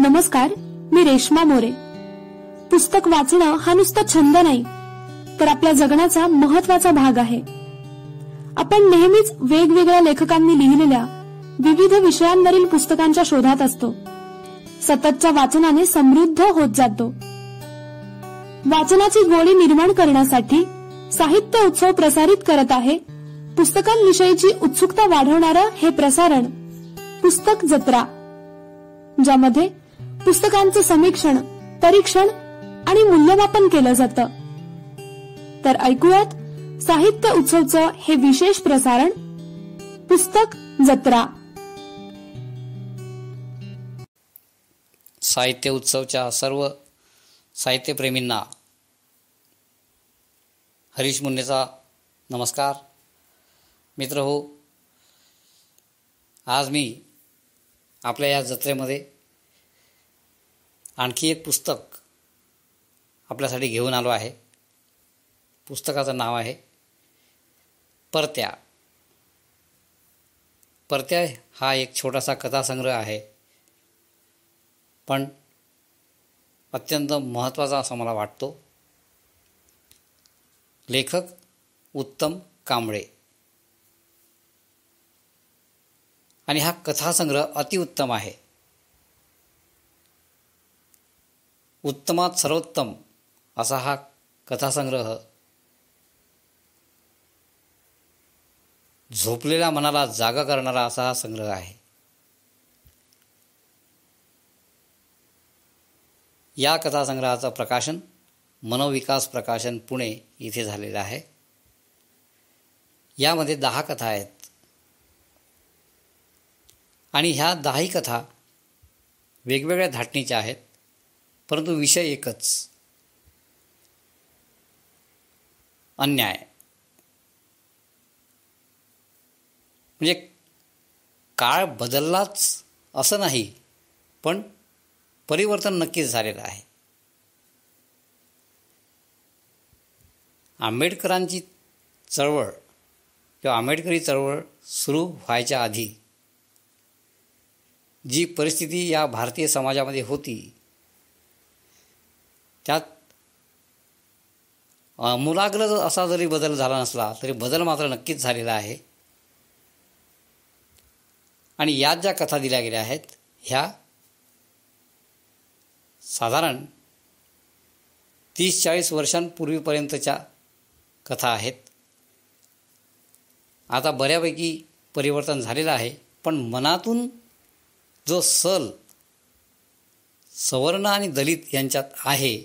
नमस्कार, मी रेश्मा मोरे. पुस्तक वाचणं हा नुसता छंद नाही, तर आपल्या जगण्याचा महत्वाचा भाग आहे. आपण नेहमीच वेगवेगळ्या लेखकांनी लिहिलेल्या विविध विषयांवरील पुस्तकांच्या शोधात असतो. सततच्या वाचनाने समृद्ध होत जातो. वाचनाची गोडी निर्माण करण्यासाठी साहित्य उत्सव प्रसारित करत आहे पुस्तकांविषयीची उत्सुकता वाढवणारं हे प्रसारण पुस्तक जत्रा, ज्यामध्ये पुस्तकांचं समीक्षण, परीक्षण आणि मूल्यमापन केलं जातं. तर ऐकूयात साहित्य उत्सवचं हे विशेष प्रसारण पुस्तक जत्रा. साहित्य उत्सवच्या सर्व साहित्यप्रेमींना हरीश मुन्नेचा नमस्कार. मित्र हो, आज मी आपल्या या जत्रेमध्ये आणखी एक पुस्तक आपल्यासाठी घेऊन आलो आहे. पुस्तकाचं नाव आहे परत्या. परत्या हा एक छोटासा कथासंग्रह आहे, पण अत्यंत महत्त्वाचा असा मला वाटतो. लेखक उत्तम कांबळे आणि हा कथासंग्रह अतिउत्तम आहे. उत्तमात सर्वोत्तम असा हा कथासंग्रह झोपलेल्या मनाला जागा करणारा असा हा संग्रह आहे. या कथासंग्रहाचं प्रकाशन मनोविकास प्रकाशन पुणे इथे झालेलं आहे. यामध्ये 10 कथा आहेत आणि ह्या 10ही कथा वेगवेगळ्या धाटणीच्या आहेत, परंतु विषय एकच, अन्याय. म्हणजे काळ बदललाच असं नाही, पण परिवर्तन नक्कीच झालेलं आहे. आंबेडकरांची चळवळ किंवा आंबेडकरी चळवळ सुरू व्हायच्या आधी जी परिस्थिती या भारतीय समाजामध्ये होती, त्यात आमूलाग्र असा जरी बदल झाला नसला तरी बदल मात्र नक्कीच झालेला आहे. आणि यात ज्या कथा दिल्या गेल्या आहेत ह्या साधारण 30-40 वर्षांपूर्वीपर्यंतच्या कथा आहेत. आता बऱ्यापैकी परिवर्तन झालेलं आहे, पण मनातून जो सल सवर्ण आणि दलित यांच्यात आहे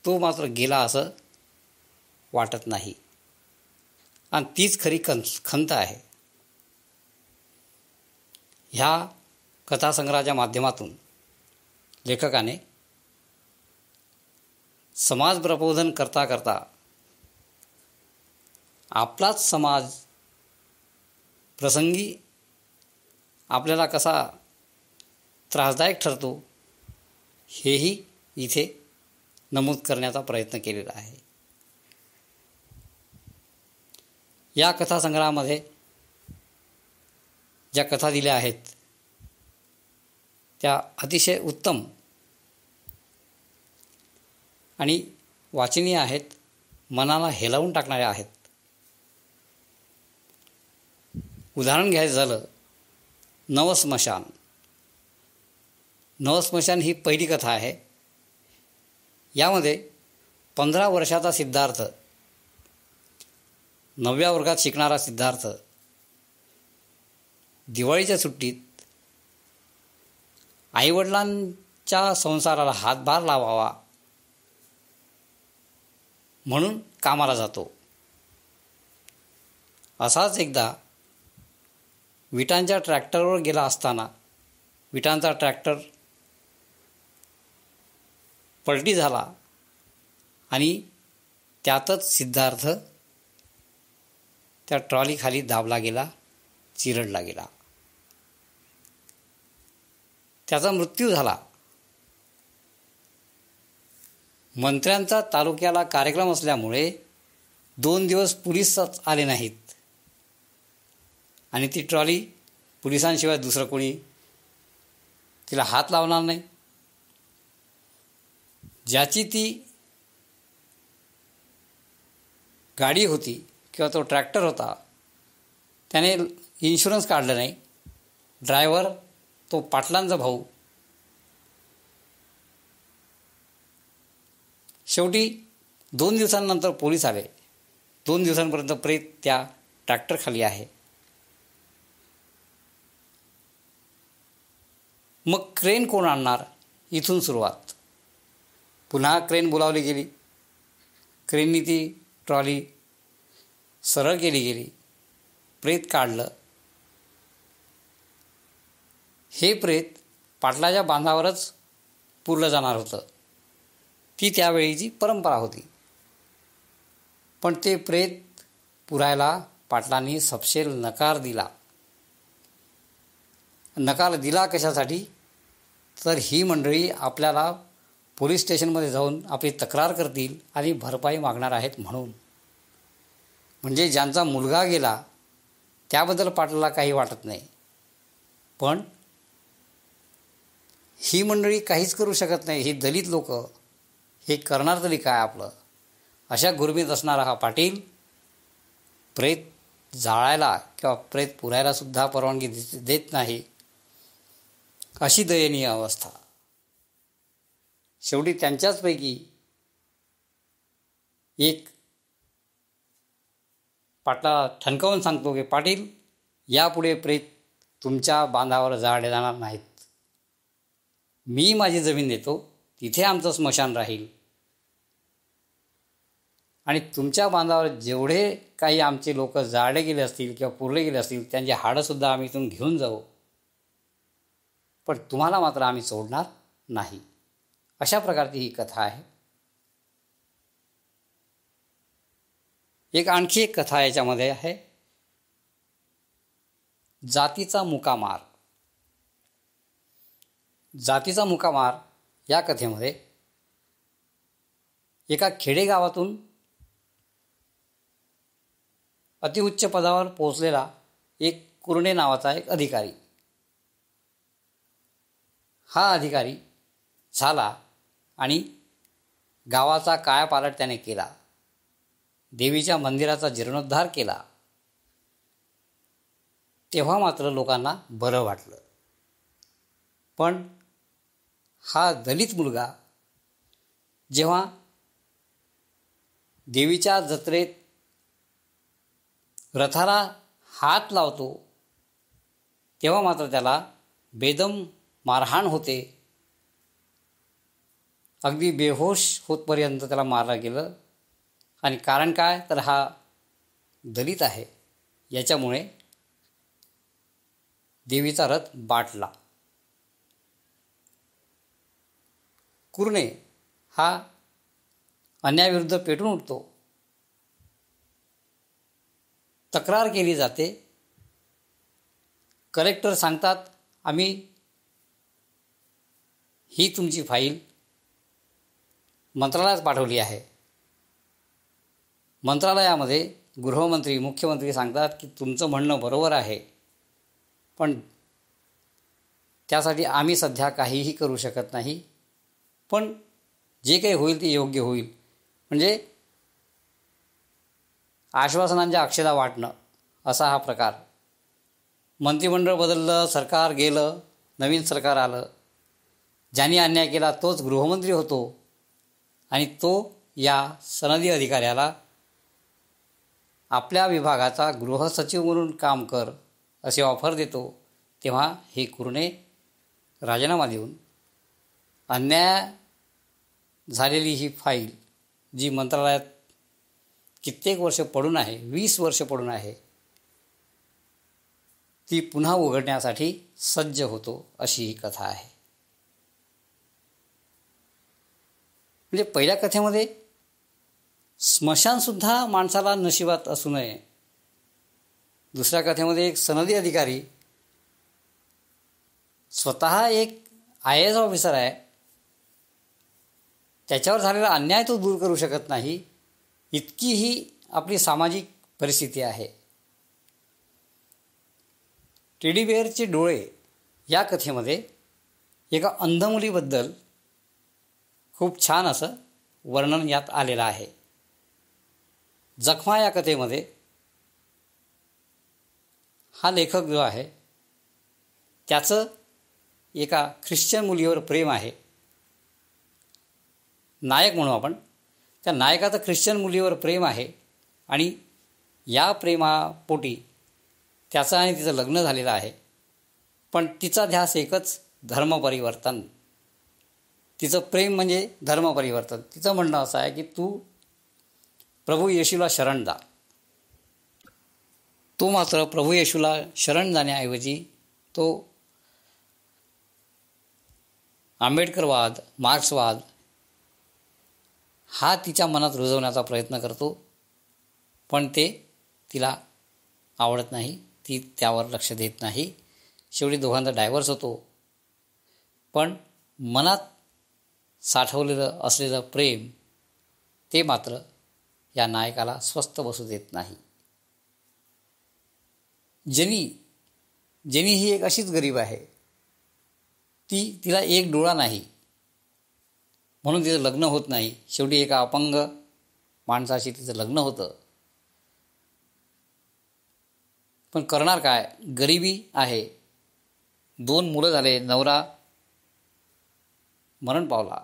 तो मात्र गेला असं वाटत नाही. आणि तीच खरी खंत आहे. ह्या कथासंग्रहाच्या माध्यमातून लेखकाने समाज प्रबोधन करता करता आपलाच समाज प्रसंगी आपल्याला कसा त्रासदायक ठरतो हेही इथे नमूद करण्याचा प्रयत्न केलेला आहे. या कथासंग्रहामध्ये ज्या कथा दिल्या आहेत त्या अतिशय उत्तम आणि वाचनीय आहेत, मनाला हेलावून टाकणाऱ्या आहेत. उदाहरण घ्यायचं झालं नवस्मशान. नवस्मशान ही पहिली कथा आहे. यामध्ये 15 वर्षाचा सिद्धार्थ, 9व्या वर्गात शिकणारा सिद्धार्थ दिवाळीच्या सुट्टीत आईवडिलांच्या संसाराला हातभार लावावा म्हणून कामाला जातो. असाच एकदा विटांच्या ट्रॅक्टरवर गेला असताना विटांचा ट्रॅक्टर पलटी झाला आणि त्यातच सिद्धार्थ त्या ट्रॉलीखाली दाबला गेला, चिरडला गेला. त्याचा मृत्यू झाला. मंत्र्यांचा तालुक्याला कार्यक्रम असल्यामुळे 2 दिवस पोलीसच आले नाहीत आणि ती ट्रॉली पोलिसांशिवाय दुसरं कोणी तिला हात लावणार नाही, ज्याची ती गाडी होती किंवा तो ट्रॅक्टर होता त्याने इन्शुरन्स काढलं नाही. ड्रायव्हर तो पाटलांचा भाऊ. शेवटी 2 दिवसांनंतर पोलीस आले. 2 दिवसांपर्यंत प्रेत त्या ट्रॅक्टरखाली आहे. मग क्रेन कोण आणणार? इथून सुरुवात. पुन्हा क्रेन बोलावली गेली. क्रेननी ती ट्रॉली सरळ केली गेली. प्रेत काढलं. हे प्रेत पाटलाच्या बांधावरच पुरलं जाणार होतं. ती त्यावेळीची परंपरा होती. पण ते प्रेत पुरायला पाटलांनी सपशेल नकार दिला. नकार दिला कशासाठी? तर ही मंडळी आपल्याला पोलीस स्टेशनमध्ये जाऊन आपली तक्रार करतील आणि भरपाई मागणार आहेत म्हणून. म्हणजे ज्यांचा मुलगा गेला त्याबद्दल पाटलाला काही वाटत नाही, पण ही मंडळी काहीच करू शकत नाही. ही दलित लोक हे करणार तरी काय आपलं? अशा गुरमीत असणारा हा पाटील प्रेत जाळायला किंवा प्रेत पुरायला सुद्धा परवानगी देत नाही. अशी दयनीय अवस्था. शेवटी त्यांच्याचपैकी एक पाटला ठणकावून सांगतो की पाटील, यापुढे प्रेत तुमच्या बांधावर जाळले जाणार नाहीत. मी माझी जमीन देतो, तिथे आमचं स्मशान राहील आणि तुमच्या बांधावर जेवढे काही आमचे लोक जाळले गेले असतील किंवा पुरले गेले असतील त्यांची हाडंसुद्धा आम्ही इथून घेऊन जाऊ, पण तुम्हाला मात्र आम्ही सोडणार नाही. अशा प्रकारची ही कथा आहे. आणखी एक कथा याच्यामध्ये आहे, जातीचा मुकामार. जातीचा मुकामार या कथेमध्ये एका खेडेगावातून अतिउच्च पदावर पोहोचलेला एक कुरणे नावाचा एक अधिकारी. हा अधिकारी झाला आणि गावाचा कायापालट त्याने केला. देवीच्या मंदिराचा जीर्णोद्धार केला. तेव्हा मात्र लोकांना बरं वाटलं. पण हा दलित मुलगा जेव्हा देवीच्या जत्रेत रथाला हात लावतो तेव्हा मात्र त्याला बेदम मारहाण होते. अगदी बेहोश होतपर्यंत त्याला मारलं गेलं. आणि कारण काय? तर हा दलित आहे. याच्यामुळे देवीचा रथ बाटला. कुरणे हा अन्यायाविरुद्ध पेटून उठतो. तक्रार केली जाते. कलेक्टर सांगतात, आम्ही ही तुमची फाईल मंत्रालयात पाठवली आहे. मंत्रालयामध्ये गृहमंत्री, मुख्यमंत्री सांगतात की तुमचं म्हणणं बरोबर आहे, पण त्यासाठी आम्ही सध्या काहीही करू शकत नाही, पण जे काही होईल ते योग्य होईल. म्हणजे आश्वासनांच्या अक्षता वाटणं असा हा प्रकार. मंत्रिमंडळ बदललं, सरकार गेलं, नवीन सरकार आलं. ज्यांनी अन्याय केला तोच गृहमंत्री होतो आणि तो या सनदी अधिकाऱ्याला आपल्या विभागाचा गृहसचिव म्हणून काम कर असे ऑफर देतो. तेव्हा हे कुरणे राजीनामा देऊन अन्याय झालेली ही फाईल जी मंत्रालयात कित्येक वर्ष पडून आहे, 20 वर्ष पडून आहे, ती पुन्हा उघडण्यासाठी सज्ज होतो. अशी ही कथा आहे. म्हणजे पहिल्या कथेमध्ये स्मशानसुद्धा माणसाला नशिबात असू नये. दुसऱ्या कथेमध्ये एक सनदी अधिकारी स्वतः एक IAS ऑफिसर आहे, त्याच्यावर झालेला अन्याय तो दूर करू शकत नाही, इतकी ही आपली सामाजिक परिस्थिती आहे. टेडी बेअरचे डोळे या कथेमध्ये एका अंध मुलीबद्दल खूप छान असं वर्णन यात आलेलं आहे. जखमा या कथेमध्ये हा लेखक जो आहे त्याचं एका ख्रिश्चन मुलीवर प्रेम आहे. नायक म्हणू आपण. त्या नायकाचं ख्रिश्चन मुलीवर प्रेम आहे आणि या प्रेमापोटी त्याचं आणि तिचं लग्न झालेलं आहे. पण तिचा ध्यास एकच, धर्मपरिवर्तन. तिचं प्रेम म्हणजे धर्मपरिवर्तन. तिचं म्हणणं असं आहे की तू प्रभू येशूला शरण जा. तो मात्र प्रभू येशूला शरण जाण्याऐवजी तो आंबेडकरवाद, मार्क्सवाद हा तिच्या मनात रुजवण्याचा प्रयत्न करतो. पण ते तिला आवडत नाही. ती त्यावर लक्ष देत नाही. शेवटी दोघांचा डायव्हर्स होतो. पण मनात साठवलेलं असलेलं प्रेम ते मात्र या नायकाला स्वस्थ बसू देत नाही. जेनी ही एक अशीच गरीब आहे. तिला एक डोळा नाही म्हणून तिचं लग्न होत नाही. शेवटी एका अपंग माणसाशी तिचं लग्न होतं. पण करणार काय, गरिबी आहे. 2 मुलं झाले, नवरा मरण पावला.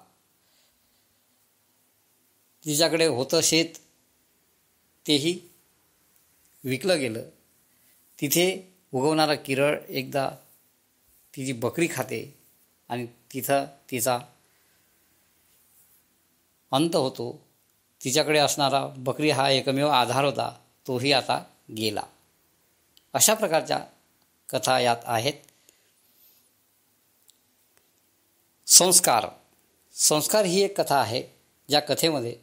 तिच्याकडे होतं शेत, तेही विकलं गेलं. तिथे उगवणारा किरळ एकदा तिची बकरी खाते आणि तिथं तिचा अंत होतो. तिच्याकडे असणारा बकरी हा एकमेव आधार होता, तोही आता गेला. अशा प्रकारच्या कथा यात आहेत. संस्कार ही एक कथा आहे. ज्या कथेमध्ये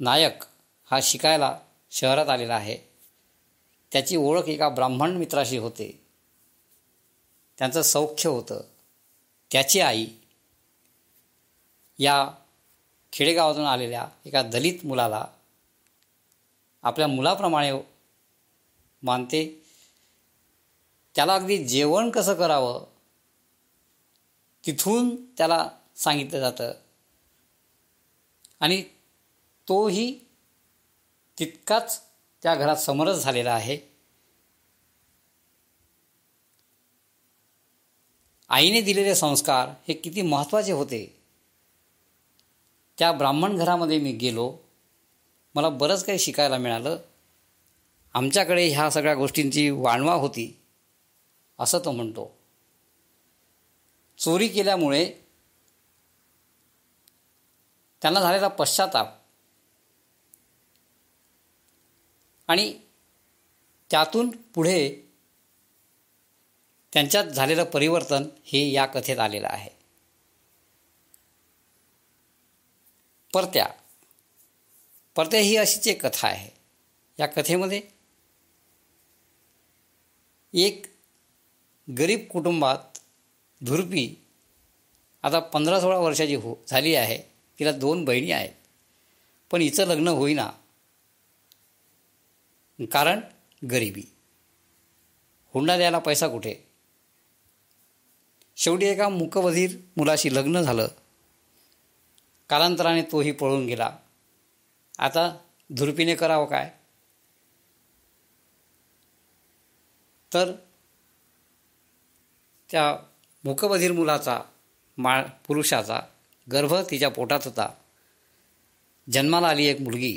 नायक हा शिकायला शहरात आलेला आहे. त्याची ओळख एका ब्राह्मण मित्राशी होते. त्यांचं सौख्य होतं. त्याची आई या खेडेगावातून आलेल्या एका दलित मुलाला आपल्या मुलाप्रमाणे मानते. त्याला अगदी जेवण कसं करावं तिथून त्याला सांगितलं जातं आणि तोही तितकाच त्या घरात समरस झालेला आहे. आईने दिलेले संस्कार हे किती महत्त्वाचे होते. त्या ब्राह्मण घरामध्ये मी गेलो, मला बरंच काही शिकायला मिळालं. आमच्याकडे ह्या सगळ्या गोष्टींची वाणवा होती असं तो म्हणतो. चोरी केल्यामुळे त्यांना झालेला पश्चाताप आणि त्यातून पुढे त्यांच्यात झालेलं परिवर्तन हे या कथेत आलेलं आहे. परत्या ही अशीच एक कथा आहे. या कथेमध्ये एक गरीब कुटुंबात धुरपी आता 15-16 वर्षाची झाली आहे. तिला 2 बहिणी आहेत. पण हिचं लग्न होईना. कारण गरिबी. हुंडा द्यायला पैसा कुठे. शेवटी एका मूकबधीर मुलाशी लग्न झालं. कालांतराने तोही पळून गेला. आता धुरपीने करावं काय. तर त्या मूकबधीर मुलाचा पुरुषाचा गर्भ तिच्या पोटात होता. जन्माला आली एक मुलगी.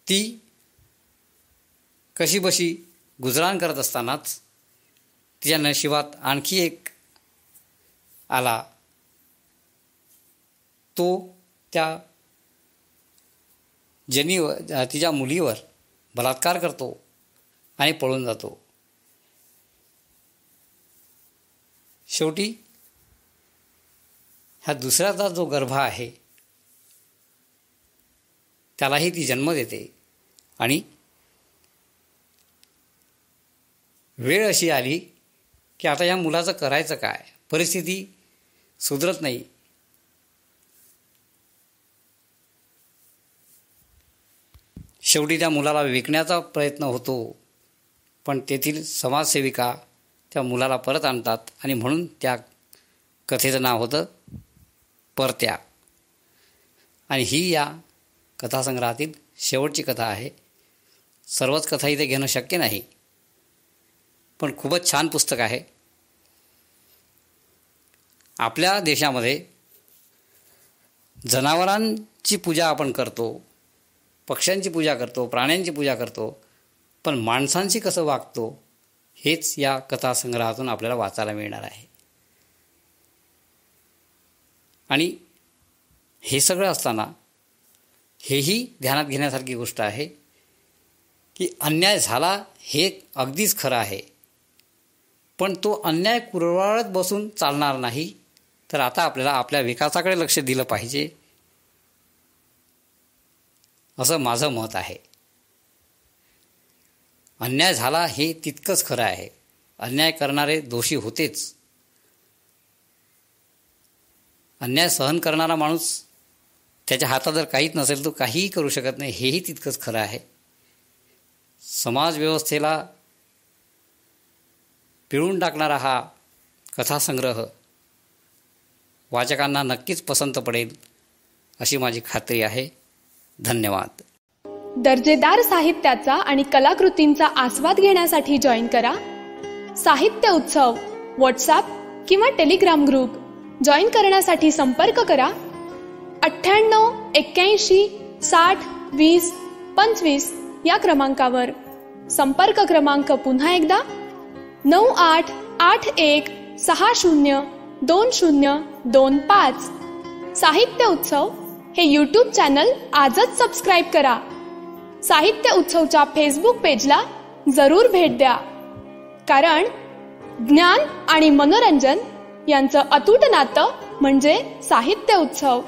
ती कशीबशी गुजराण करत असतानाच तिच्या नशिबात आणखी एक आला. तो त्या तिच्या मुलीवर बलात्कार करतो आणि पळून जातो. शेवटी ह्या दुसऱ्याचा जो गर्भ आहे त्यालाही ती जन्म देते आणि वेळ अशी आली की आता या मुलाचं करायचं काय. परिस्थिती सुधरत नाही. शेवटी त्या मुलाला विकण्याचा प्रयत्न होतो. पण तेथील समाजसेविका त्या मुलाला परत आणतात आणि म्हणून त्या कथेचं नाव होतं परत्या. आणि ही या कथासंग्रहातील शेवटची कथा आहे. सर्वच कथा इथे घेणं शक्य नाही, पण खूपच छान पुस्तक आहे. आपल्या देशामध्ये जनावरांची पूजा आपण करतो, पक्ष्यांची पूजा करतो, प्राण्यांची पूजा करतो, पण माणसांशी कसं वागतो हेच या कथासंग्रहातून आपल्याला वाचायला मिळणार आहे. आणि हे सगळं असताना हेही ध्यानात घेण्यासारखी गोष्ट आहे की अन्याय झाला हे अगदीच खरं आहे, पण तो अन्याय कुरवाळत बसून चालणार नाही. तर आता आपल्याला आपल्या विकासाकडे लक्ष दिलं पाहिजे, असं माझं मत आहे. अन्याय झाला हे तितकंच खरं आहे. अन्याय करणारे दोषी होतेच. अन्याय सहन करणारा माणूस त्याच्या हातात जर काहीच नसेल तो काहीही करू शकत नाही, हेही तितकंच खरं आहे. समाजव्यवस्थेला पिळून टाकणारा हा कथासंग्रह वाचकांना नक्कीच पसंत पडेल अशी माझी खात्री आहे. धन्यवाद. दर्जेदार साहित्याचा आणि कलाकृतींचा आस्वाद घेण्यासाठी जॉईन करा साहित्य उत्सव व्हॉट्सॲप किंवा टेलिग्राम ग्रुप. जॉईन करण्यासाठी संपर्क करा 98 81 60 20 25 या क्रमांकावर. संपर्क क्रमांक पुन्हा एकदा 9881 60 2025. साहित्य उत्सव हे यूट्यूब चॅनल आजच सबस्क्राईब करा. साहित्य उत्सवच्या फेसबुक पेजला जरूर भेट द्या, कारण ज्ञान आणि मनोरंजन यांचं अतूट नातं म्हणजे साहित्य उत्सव.